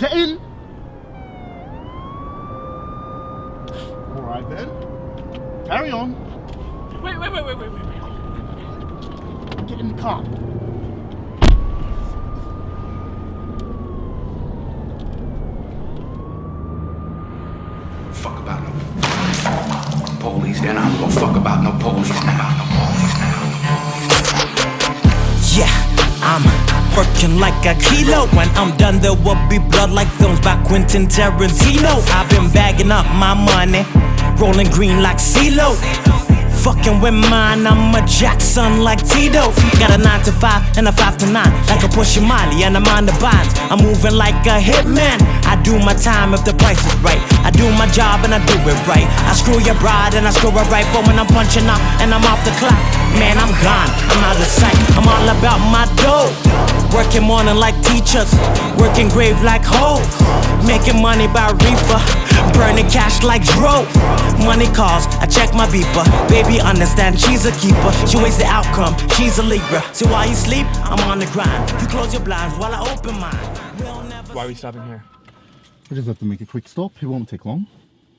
Get in! Alright then. Carry on. Wait. Get in the car. Fuck about no police, then I'm gonna fuck about no police now. Yeah, I'm working like a kilo. When I'm done, there will be blood like films by Quentin Tarantino. I've been bagging up my money, rolling green like CeeLo. Fucking with mine, I'm a Jackson like Tito. Got a 9 to 5 and a 5 to 9, like a Pusha Molly, and I'm on the bonds. I'm moving like a hitman. I do my time if the price is right. I do my job and I do it right. I screw your bride and I screw her right. But when I'm punching up and I'm off the clock, man, I'm gone, I'm out of sight. I'm all about my dough. Working morning like teachers, working grave like hoes. Making money by reefer, burning cash like Dro. Money calls, I check my beeper. Baby understand, she's a keeper. She weighs the outcome, she's a Libra. So while you sleep, I'm on the grind. You close your blinds while I open mine. Why are we stopping here? We just have to make a quick stop. It won't take long.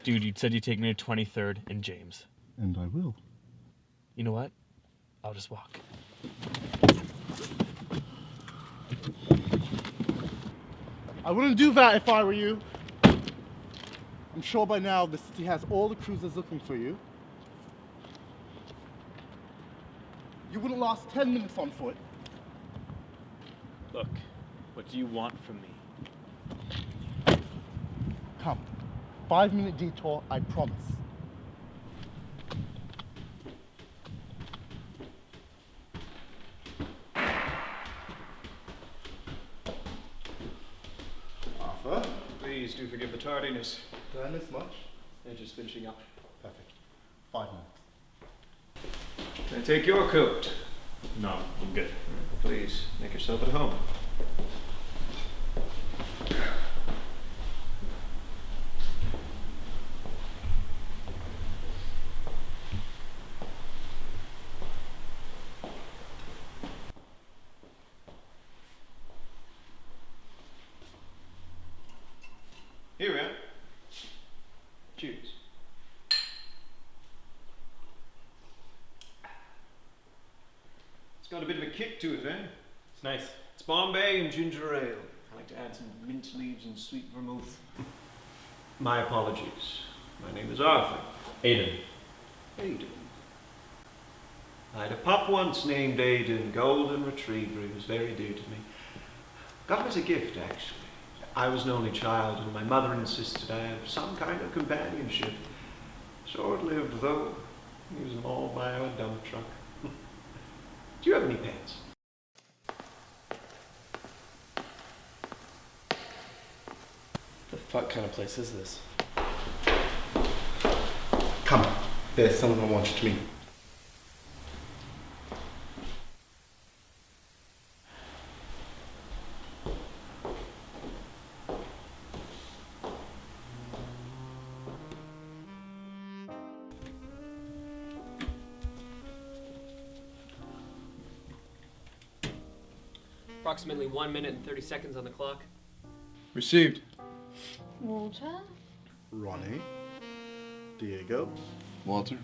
Dude, you said you'd take me to 23rd and James. And I will. You know what? I'll just walk. I wouldn't do that if I were you. I'm sure by now the city has all the cruisers looking for you. You wouldn't last 10 minutes on foot. Look, what do you want from me? Come. 5-minute detour, I promise. Arthur? Please do forgive the tardiness. Did I miss much? They're just finishing up. Perfect. 5 minutes. Can I take your coat? No, I'm good. Please, make yourself at home. Here we are. Cheers. It's got a bit of a kick to it, eh? It's nice. It's Bombay and ginger ale. I like to add some mint leaves and sweet vermouth. My apologies. My name is Arthur. Aiden. Aiden. I had a pup once named Aiden, golden retriever. He was very dear to me. Got him as a gift, actually. I was an only child, and my mother insisted I have some kind of companionship. Short-lived, though. He was mauled by our dump truck. Do you have any pets? The fuck kind of place is this? Come. There's someone I want you to meet. Approximately 1 minute and 30 seconds on the clock. Received. Walter? Ronnie. Diego. Walter?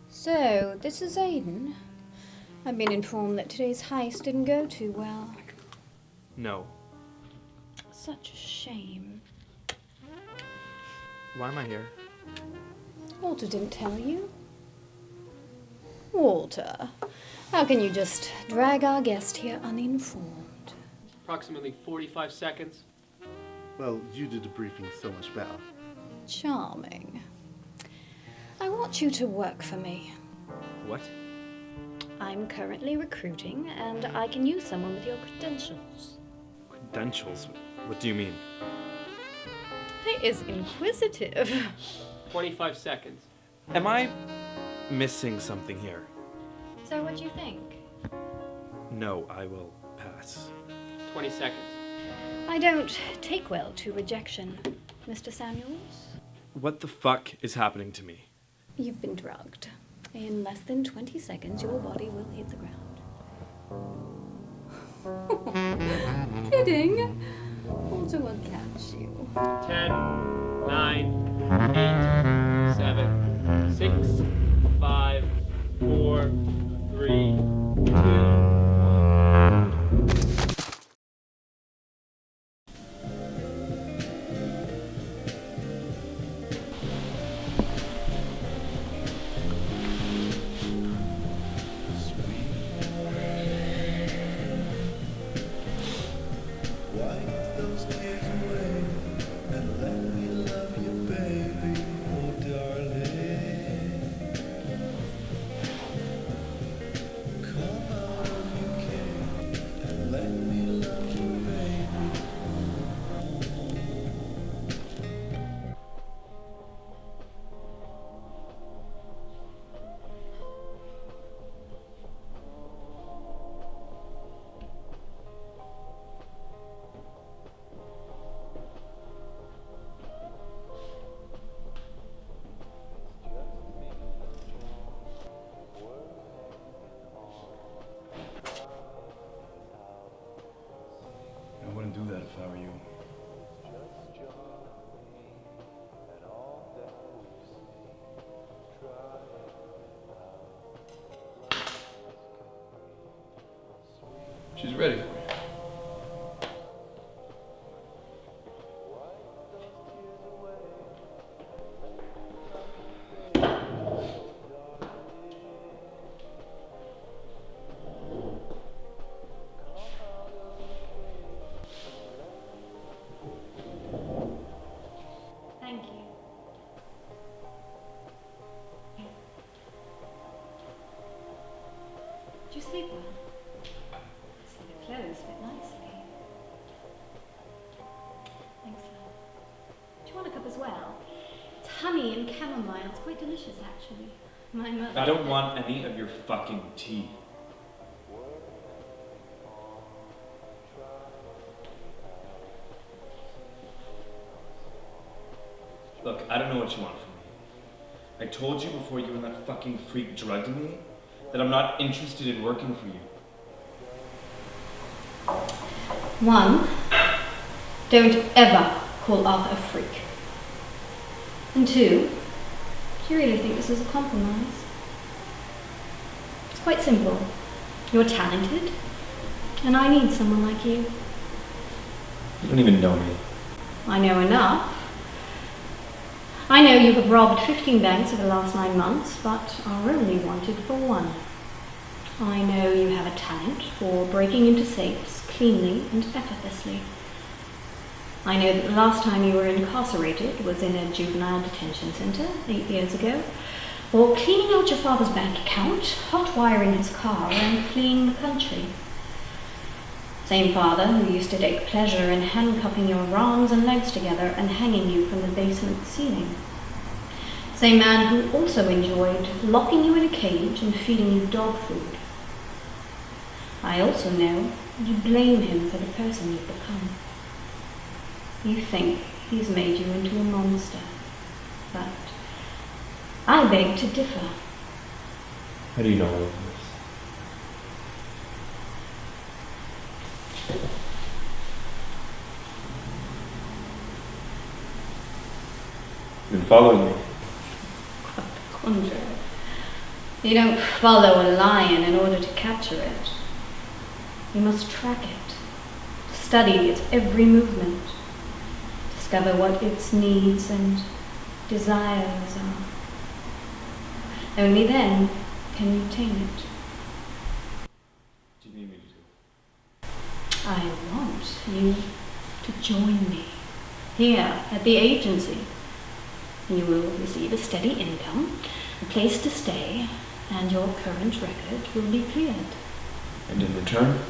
So, this is Aiden. I've been informed that today's heist didn't go too well. No. Such a shame. Why am I here? Walter didn't tell you? Walter, how can you just drag our guest here uninformed? Approximately 45 seconds. Well, you did the briefing so much better. Charming. I want you to work for me. What? I'm currently recruiting, and I can use someone with your credentials. Credentials? What do you mean? He is inquisitive. 25 seconds. Am I missing something here? So what do you think? No, I will pass. 20 seconds. I don't take well to rejection, Mr. Samuels. What the fuck is happening to me? You've been drugged. In less than 20 seconds, your body will hit the ground. Kidding? water will catch you. 10, 9, 8, 7, 6, 5, 4, 3, 2. I wouldn't do that if I were you. She's ready for you. Thank you. Did you sleep well? So the clothes fit nicely. Thanks, love. Do you want a cup as well? It's honey and chamomile. It's quite delicious, actually. My mother. I don't want any of your fucking tea. Look, I don't know what you want from me. I told you before you and that fucking freak drugged me that I'm not interested in working for you. One, don't ever call Arthur a freak. And two, do you really think this is a compromise? It's quite simple. You're talented, and I need someone like you. You don't even know me. I know enough. I know you have robbed 15 banks over the last 9 months, but are only wanted for one. I know you have a talent for breaking into safes cleanly and effortlessly. I know that the last time you were incarcerated was in a juvenile detention center 8 years ago, or cleaning out your father's bank account, hot wiring his car, and fleeing the country. Same father who used to take pleasure in handcuffing your arms and legs together and hanging you from the basement ceiling. Same man who also enjoyed locking you in a cage and feeding you dog food. I also know you blame him for the person you've become. You think he's made you into a monster, but I beg to differ. How do you know all of this? You've been following me. Quite the contrary. You don't follow a lion in order to capture it. You must track it, study its every movement, discover what its needs and desires are. Only then can you tame it. Do you need me to do? I want you to join me here at the agency. You will receive a steady income, a place to stay, and your current record will be cleared. And in return?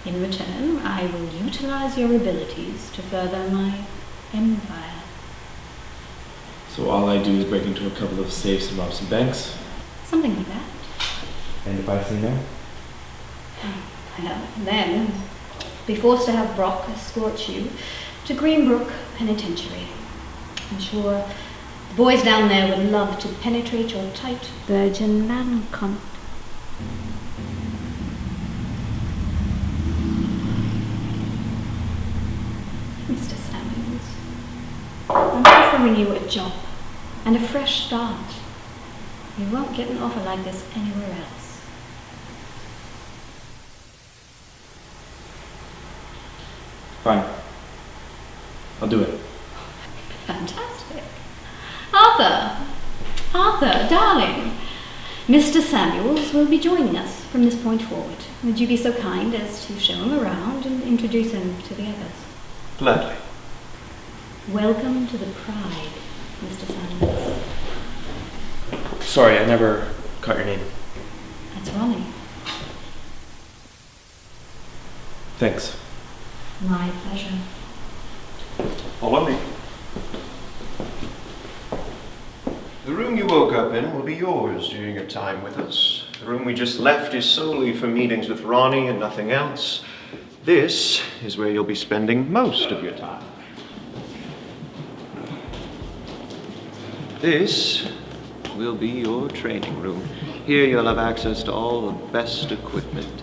In return, I will utilize your abilities to further my empire. So all I do is break into a couple of safes and rob some banks? Something like that. And if I say no? Well, then, be forced to have Brock escort you to Greenbrook Penitentiary. I'm sure the boys down there would love to penetrate your tight virgin man cunt. Mr. Samuels, I'm offering you a job and a fresh start. You won't get an offer like this anywhere else. Fine. I'll do it. Fantastic. Arthur, darling. Mr. Samuels will be joining us from this point forward. Would you be so kind as to show him around and introduce him to the others? Gladly. Welcome to the Pride, Mr. Samuels. Sorry, I never caught your name. That's Ronnie. Thanks. My pleasure. Follow me. The room you woke up in will be yours during your time with us. The room we just left is solely for meetings with Ronnie and nothing else. This is where you'll be spending most of your time. This will be your training room. Here you'll have access to all the best equipment.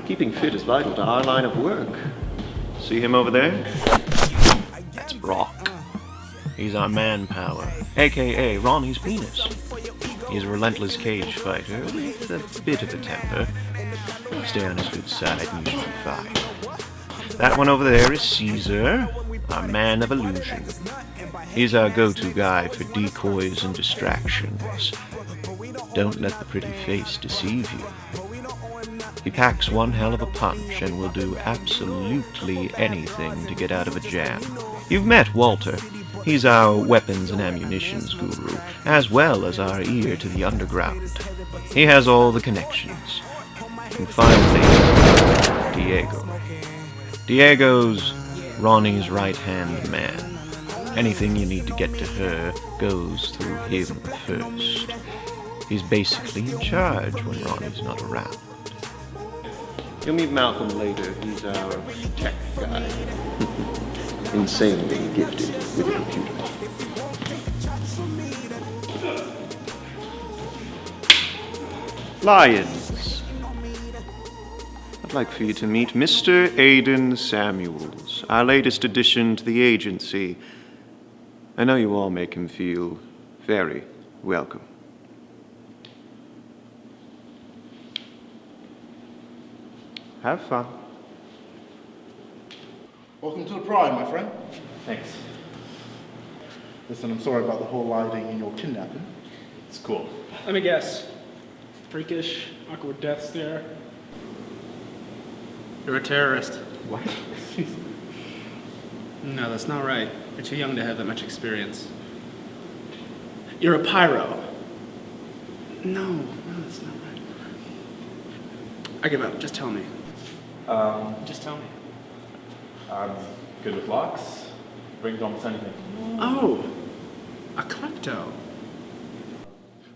Keeping fit is vital to our line of work. See him over there? That's Brock. He's our manpower, aka Ronnie's penis. He's a relentless cage fighter with a bit of a temper. Stay on his good side and usually fine. That one over there is Caesar, our man of illusion. He's our go-to guy for decoys and distractions. Don't let the pretty face deceive you. He packs one hell of a punch and will do absolutely anything to get out of a jam. You've met Walter. He's our weapons and ammunitions guru, as well as our ear to the underground. He has all the connections. And finally, Diego. Diego's Ronnie's right-hand man. Anything you need to get to her goes through him first. He's basically in charge when Ronnie's not around. You'll meet Malcolm later. He's our tech guy. Insanely gifted with a computer. Lions. I'd like for you to meet Mr. Aiden Samuels, our latest addition to the agency. I know you all make him feel very welcome. Have fun. Welcome to the Pride, my friend. Thanks. Listen, I'm sorry about the whole lying and your kidnapping. It's cool. Let me guess. Freakish, awkward death stare. You're a terrorist. What? No, that's not right. You're too young to have that much experience. You're a pyro. No, that's not right. I give up. Just tell me. Just tell me. I'm good with locks. Bring to almost anything. Oh, a klepto.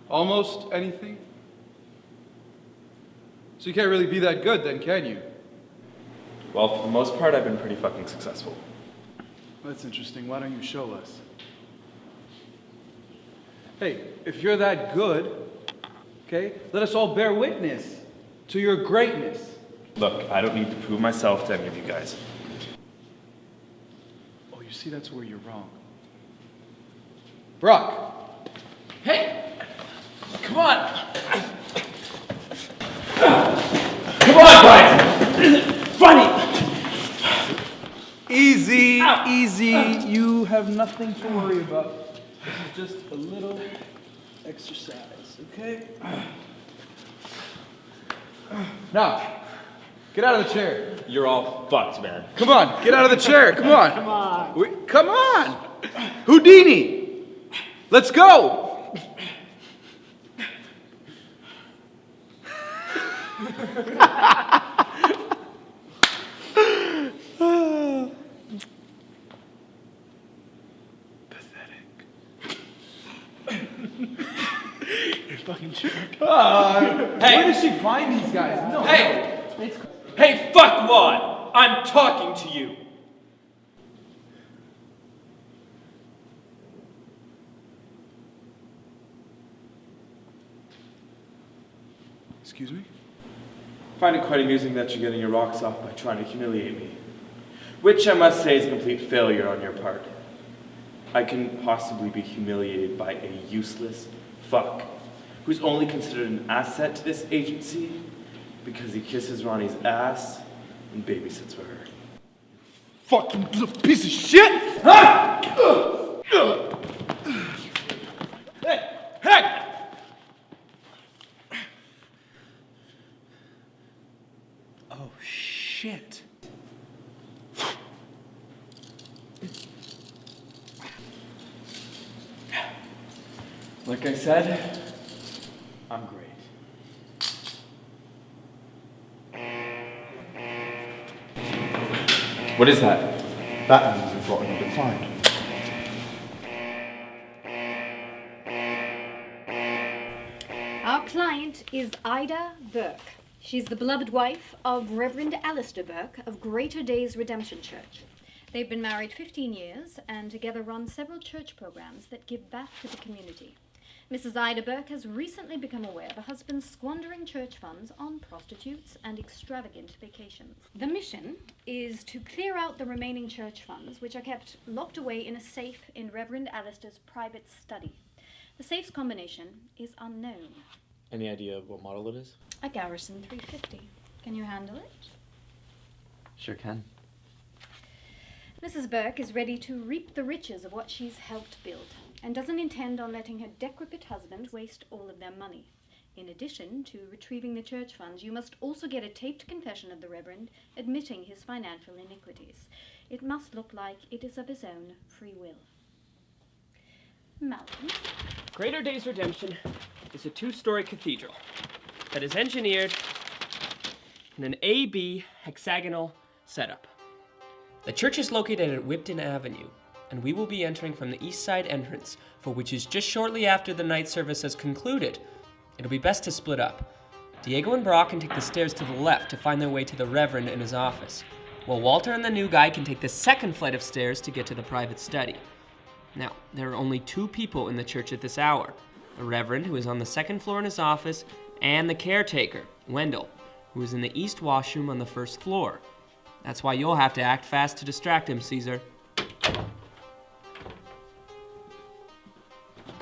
Almost anything? So you can't really be that good then, can you? Well, for the most part, I've been pretty fucking successful. That's interesting. Why don't you show us? Hey, if you're that good, okay, let us all bear witness to your greatness. Look, I don't need to prove myself to any of you guys. Oh, you see, that's where you're wrong. Brock! Hey! Come on! Come on, guys! Funny! Easy, easy. You have nothing to worry about. This is just a little exercise, okay? Now, get out of the chair. You're all fucked, man. Come on, get out of the chair. Come on. Come on. Come on. Houdini. Let's go. Fucking jerk. Hey. Where does she find these guys? No. Hey! Hey, fuckwad! I'm talking to you! Excuse me? I find it quite amusing that you're getting your rocks off by trying to humiliate me. Which I must say is a complete failure on your part. I couldn't possibly be humiliated by a useless fuck who's only considered an asset to this agency because he kisses Ronnie's ass and babysits for her. Fucking little piece of shit! Hey! Oh, shit. Like I said, I'm great. What is that? That means we've gotten declined. Our client is Ida Burke. She's the beloved wife of Reverend Alistair Burke of Greater Days Redemption Church. They've been married 15 years and together run several church programs that give back to the community. Mrs. Ida Burke has recently become aware of her husband's squandering church funds on prostitutes and extravagant vacations. The mission is to clear out the remaining church funds, which are kept locked away in a safe in Reverend Alistair's private study. The safe's combination is unknown. Any idea of what model it is? A Garrison 350. Can you handle it? Sure can. Mrs. Burke is ready to reap the riches of what she's helped build and doesn't intend on letting her decrepit husband waste all of their money. In addition to retrieving the church funds, you must also get a taped confession of the Reverend admitting his financial iniquities. It must look like it is of his own free will. Malcolm? Greater Days Redemption is a 2-story cathedral that is engineered in an A-B hexagonal setup. The church is located at Whipton Avenue, and we will be entering from the east side entrance, for which is just shortly after the night service has concluded. It'll be best to split up. Diego and Brock can take the stairs to the left to find their way to the Reverend in his office, while Walter and the new guy can take the second flight of stairs to get to the private study. Now, there are only 2 people in the church at this hour. The Reverend, who is on the 2nd floor in his office, and the caretaker, Wendell, who is in the east washroom on the 1st floor. That's why you'll have to act fast to distract him, Caesar.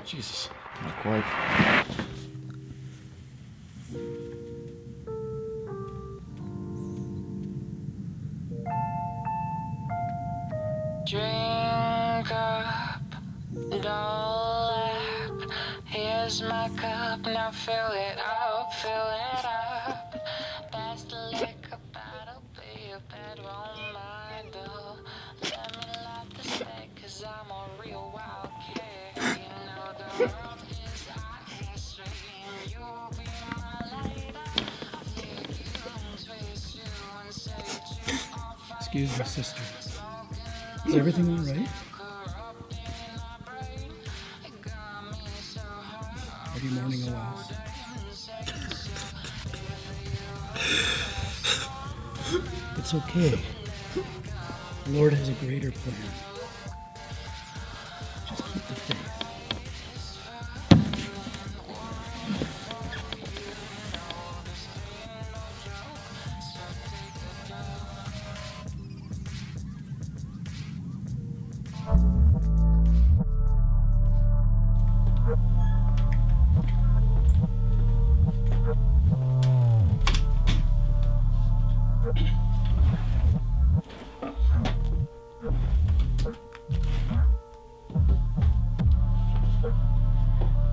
Jesus, not quite. Drink up, don't lap. Here's my cup, now fill it up, fill it up. Pass the liquor bottle, be a bad reminder. Let me light the stick, 'cause I'm a real wild kid. You know the world is hot and straight. You'll be my lighter. I'll take you and twist you and set you on fire. Excuse me, sister. Is everything all right? Are you mourning a loss? It's okay. The Lord has a greater plan. Just keep the faith.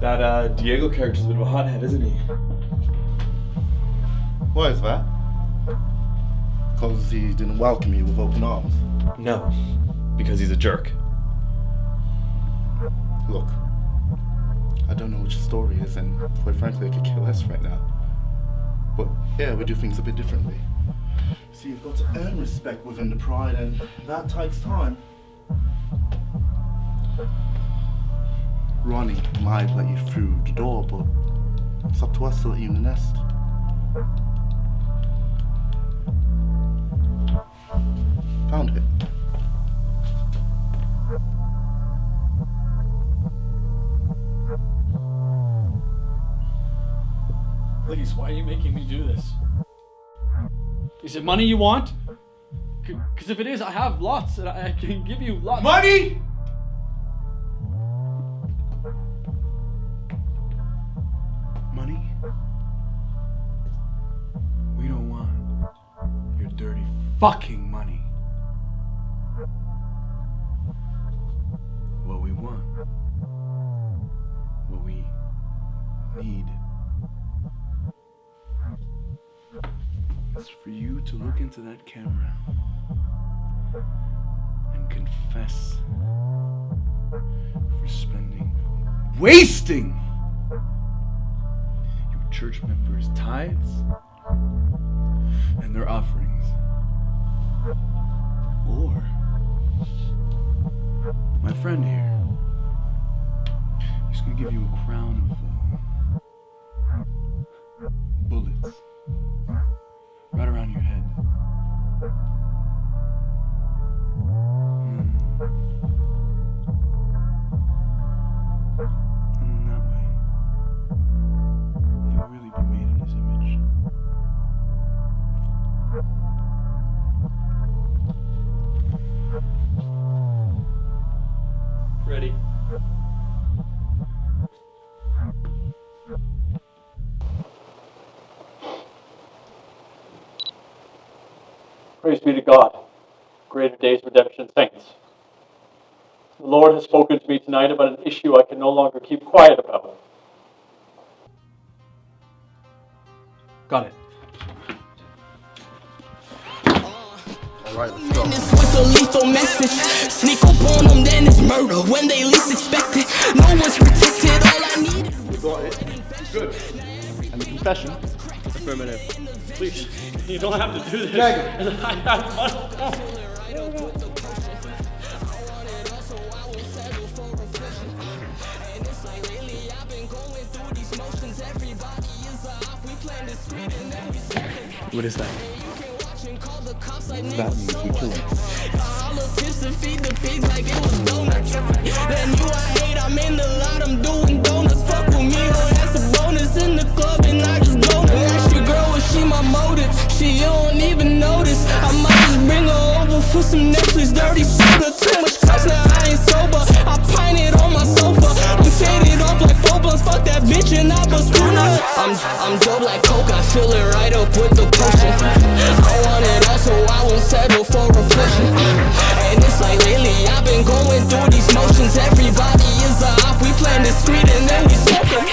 That Diego character's a bit of a hothead, isn't he? Why is that? Because he didn't welcome you with open arms. No, because he's a jerk. Look, I don't know what your story is, and quite frankly, I could care less right now. But yeah, we do things a bit differently. See, you've got to earn respect within the pride, and that takes time. Ronnie might let you through the door, but it's up to us to let you in the nest. Found it. Please, why are you making me do this? Is it money you want? Because if it is, I have lots, and I can give you lots. Money? Money? We don't want your dirty fucking money. What we want, what we need, is for you to look into that camera and confess for wasting your church members' tithes and their offerings. Or my friend here, he's gonna give you a crown of bullets right around your head. And in that way, you'll really be made in his image. Ready. Praise be to God, Greater Days Redemption Saints. The Lord has spoken to me tonight about an issue I can no longer keep quiet about. Got it. Alright, let's go. With a lethal message, sneak up on them, then it's murder when they least expect it. No one's protected, all I need. We got it. Good. And the confession? Affirmative. Please, you don't have to do this. Jagger. I have one. What is that? That means we kill him. Then you I hate, I'm in the lot, I'm doing donuts. Fuck with me, oh, that's a bonus in the club, and I just go to ask your girl, is she my motive? She don't even notice. I might just bring her over for some Netflix, dirty soda. Too much cuss, now I ain't sober. I pint it on my sofa. I'm faded off like 4 blunts, fuck that bitch, and I bust through nuts. I'm dope like coke, I fill it right up with the potion. I want it all, so I won't settle for a portion. And it's like lately, I've been going through these motions. Everybody is a op, we playing discreet and then we smoking.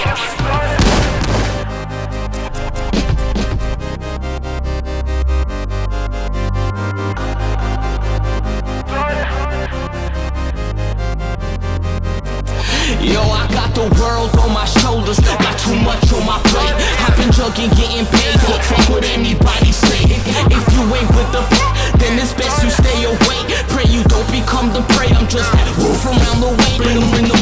Yo, I got the world on my shoulders, got too much on my plate. I've been jugging, getting paid, fuck what anybody say. If you ain't with the then it's best you stay away. Pray you don't become the prey, I'm just that wolf around the way. Bring the